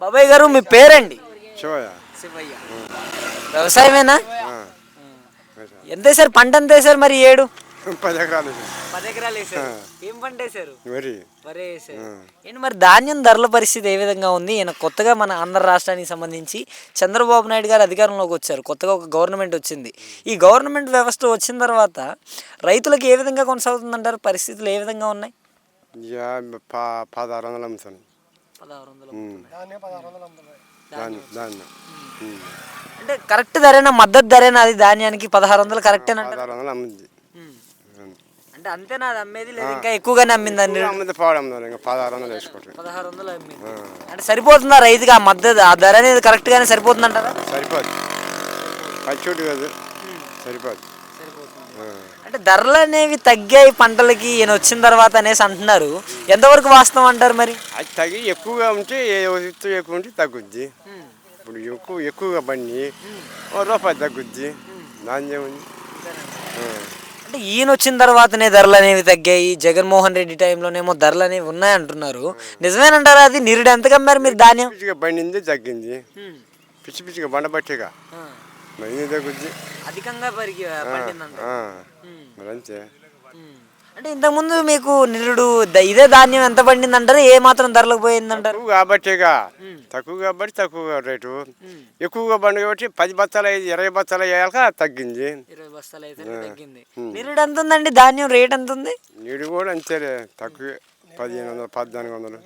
బాబాయ్ గారు మీ పేరండి? శివయ్య. శివయ్య. వ్యవసాయమేనా? ఎంత వేసారు పంట? ఎంత వేసారు మరి? 10 ఎకరాలు. 10 ఎకరాలు వేసారు. ఏం పంట వేసారు? వరి వేసారు. ఏంటి మరి ధాన్యం ధరల పరిస్థితి ఏ విధంగా ఉంది? ఈయన కొత్తగా మన ఆంధ్ర రాష్ట్రానికి సంబంధించి చంద్రబాబు నాయుడు గారు అధికారంలోకి వచ్చారు. కొత్తగా ఒక గవర్నమెంట్ వచ్చింది. ఈ గవర్నమెంట్ వ్యవస్థ వచ్చిన తర్వాత రైతులకు ఏ విధంగా కొనసాగుతుందంటారు? పరిస్థితులు ఏ విధంగా ఉన్నాయి? 1600 అమ్ముతాను. 1600 అంటే కరెక్ట్ ధరేనా? మద్దతు ధరేనా అది ధాన్యానికి? 1600 కరెక్టేనా? 1600 అమ్మింది. అంటే అంతేనా అది అమ్మేది? లేదు ఇంకా ఎక్కువగానే అమ్మింది? 1600 వేసుకోవట్లేదు. 1600 అమ్మింది. అంటే సరిపోతుందా రైతుకి ఆ మద్దతు? ఆ ధర అనేది కరెక్ట్ గానే సరిపోతుందంటారా? సరిపోదు. పచ్చోటి కాదు, సరిపోదు. అంటే ధరలు అనేవి తగ్గాయి పంటలకి ఈయన వచ్చిన తర్వాత అనేసి అంటున్నారు. ఎంతవరకు వాస్తవం అంటారు మరి? అది తగ్గి ఎక్కువగా ఉంటే ఎక్కువ ఉంటే తగ్గుద్ది. ఇప్పుడు ఎక్కువగా బండి రూపాయి తగ్గుద్ది. నాణ్యముంది. అంటే ఈయన వచ్చిన తర్వాతనే ధరలు అనేవి తగ్గాయి. జగన్మోహన్ రెడ్డి టైంలోనేమో ధరలు అనేవి ఉన్నాయంటున్నారు. నిజమేనంటారా? అది నిరుడు ఎంత కమ్మారు మీరు ధాన్యం? పిచ్చిగా బండింది తగ్గింది. పిచ్చిగా బండబట్టేగా మరి తగ్గుద్ది. అధికంగా మరి అంతే. అంటే ఇంతకుముందు మీకు నిరుడు ఇదే ధాన్యం ఎంత పండింది అంటారు? ఏ మాత్రం ధరలకు పోయింది అంటారు? కాబట్టేగా తక్కువ కాబట్టి తక్కువ రేటు. ఎక్కువగా బండి కాబట్టి 10 బత్తాలు 20 బత్తాలు అయ్యాక తగ్గింది. 20 బస్తాలు అయితే తగ్గింది. నిరుడు ఎంత ఉందండి? ధాన్యం రేట్ ఎంత ఉంది? నీడు కూడా అంతే తక్కువ. 1500 1400.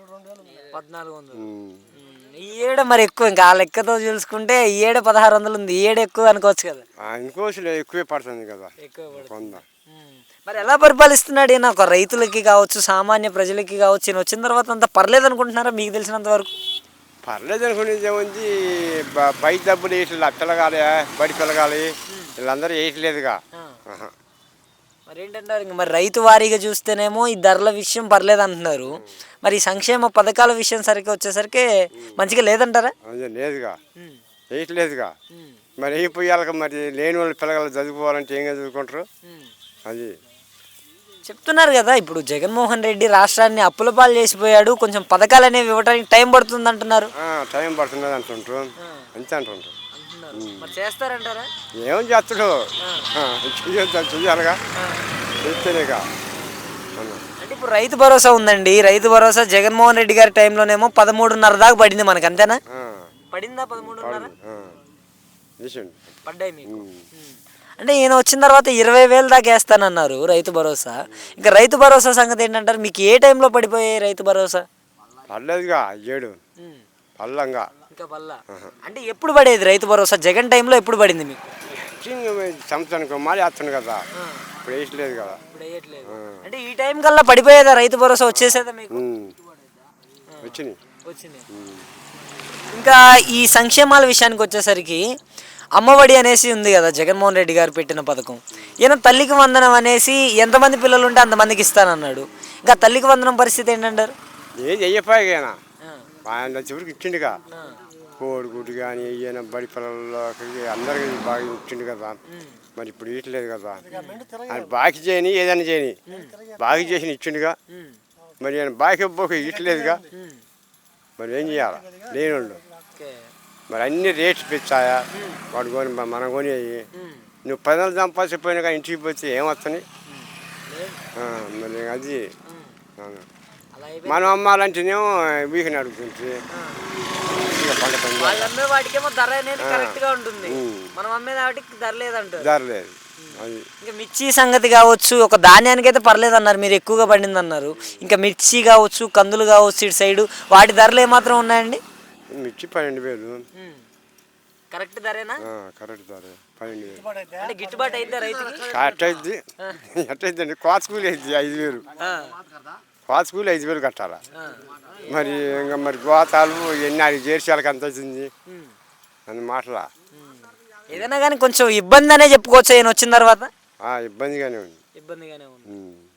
ఈ ఏడ మరి ఎక్కువ, ఇంకా ఆ లెక్కతో చూసుకుంటే ఈ ఏడ 1600 ఉంది. ఈ ఏడ ఎక్కువ అనుకోవచ్చు కదా? అనుకోవచ్చు, ఎక్కువే పడుతుంది కదా. మరి ఎలా పరిపాలిస్తున్నాడు ఈయన? ఒక రైతులకి కావచ్చు, సామాన్య ప్రజలకి కావచ్చు, ఈయన వచ్చిన తర్వాత అంత పర్లేదు అనుకుంటున్నారా మీకు తెలిసినంత వరకు? పర్లేదు అనుకునేది ఏముంది, బయట డబ్బులు వేయట్లేదు. పిల్లగాలి బడి పిల్లగాలి వీళ్ళందరూ వేయట్లేదుగా. మరి ఏంటంటారు? ఇంక మరి రైతు వారీగా చూస్తేనేమో ఈ ధరల విషయం పర్లేదు అంటున్నారు. మరి ఈ సంక్షేమ పథకాల విషయం సరిగ్గా వచ్చేసరికి మంచిగా లేదంటారా? లేదుగా, వేయట్లేదుగా. మరి వేయిపోయాక మరి లేని వాళ్ళు పిల్లగాళ్ళు చదువుకోవాలంటే ఏం చదువుకుంటారు? అది చెప్తున్నారు కదా. ఇప్పుడు జగన్మోహన్ రెడ్డి రాష్ట్రాన్ని అప్పుల పాలు చేసిపోయాడు, కొంచెం పథకాలు అనేవి ఇవ్వడానికి టైం పడుతుంది అంటున్నారు. టైం పడుతుంది అంటుంటారు, అంతే అంటుంటారు. మరి చేస్తారంటారా? ఏం చేస్తాడు, చూయాలిగా, చేస్తేనేగా. అంటే ఇప్పుడు రైతు భరోసా ఉందండి. రైతు భరోసా జగన్మోహన్ రెడ్డి గారి టైంలోనేమో 13.5 దాకా పడింది మనకి, అంతేనా? పడిందా? 13.5 పడ్డాయి మీకు. అంటే ఈయన వచ్చిన తర్వాత 20,000 దాకా వేస్తానన్నారు రైతు భరోసా. ఇంకా రైతు భరోసా సంగతి ఏంటంటారు? మీకు ఏ టైంలో పడిపోయాయి రైతు భరోసా? పర్లేదుగా, 7 పల్లంగా ఇంకా పల్లా. అంటే ఎప్పుడు పడేది రైతు భరోసా? జగన్ టైంలో ఎప్పుడు పడింది మీకు? సంవత్సరానికి మాలి వేస్తాను కదా, ఇప్పుడు వేయట్లేదు కదా. అంటే ఈ టైం కల్లా పడిపోయేదా రైతు భరోసా? వచ్చేసేదా మీకు? వచ్చింది. ఇంకా ఈ సంక్షేమాల విషయానికి వచ్చేసరికి అమ్మఒడి అనేసి ఉంది కదా, జగన్మోహన్ రెడ్డి గారు పెట్టిన పథకం. ఈయన తల్లికి వందనం అనేసి ఎంతమంది పిల్లలు ఉంటే అంతమందికి ఇస్తానన్నాడు. ఇంకా తల్లికి వందనం పరిస్థితి ఏంటంటారు? ఏది అయ్యపోయానా ఆయన చివరికి ఇచ్చిండుగా. కోడిగుడ్డు కానీ అయ్యాన బడి పిల్లలకి అందరికీ బాగా ఇచ్చిండు కదా. మరి ఇప్పుడు ఇట్లేదు కదా. ఆయన బాకీ చేయని ఏదైనా చేయని బాకీ చేసి ఇచ్చిండుగా. మరి ఆయన బాకీ ఇవ్వక ఇట్లేదుగా. మరి ఏం చేయాలి లేనివాళ్ళు? మరి అన్ని రేట్స్ పెంచాయా వాడు కొని మనం కొని అయ్యి. నువ్వు 10 నెలలు సంపాదించిపోయినా కానీ ఇంటికి పోతే ఏమొస్తాయి? మరి అది మనం అమ్మాలంటేనేమో వీకని అడుగుతుంది. ధర లేదు. ఇంకా మిర్చి సంగతి కావచ్చు, ఒక ధాన్యానికి అయితే పర్లేదు అన్నారు, మీరు ఎక్కువగా పడింది అన్నారు. ఇంకా మిర్చి కావచ్చు, కందులు కావచ్చు, ఇటు సైడ్ వాటి ధరలు ఏమాత్రం ఉన్నాయండి? మిర్చి 12,000 కరెక్ట్ ధరేనా? కరెక్ట్ ధర 12,000. అంటే గిట్టుబాటు అయితే రైతుకి? అట్టయిద్ది, ఎట్టయిద్దండి. కోత కూలి అయింది 5,000. కోత కూలి 5,000 కట్టాలా. మరి ఇంకా మరి గోతాలు ఎన్ని అది చేర్చాలకి అంత వచ్చింది అని మాటలా. ఏదైనా కానీ కొంచెం ఇబ్బంది అనే చెప్పుకోవచ్చు ఆయన వచ్చిన తర్వాత. ఇబ్బందిగానే ఉంది. ఇబ్బందిగానే ఉంది.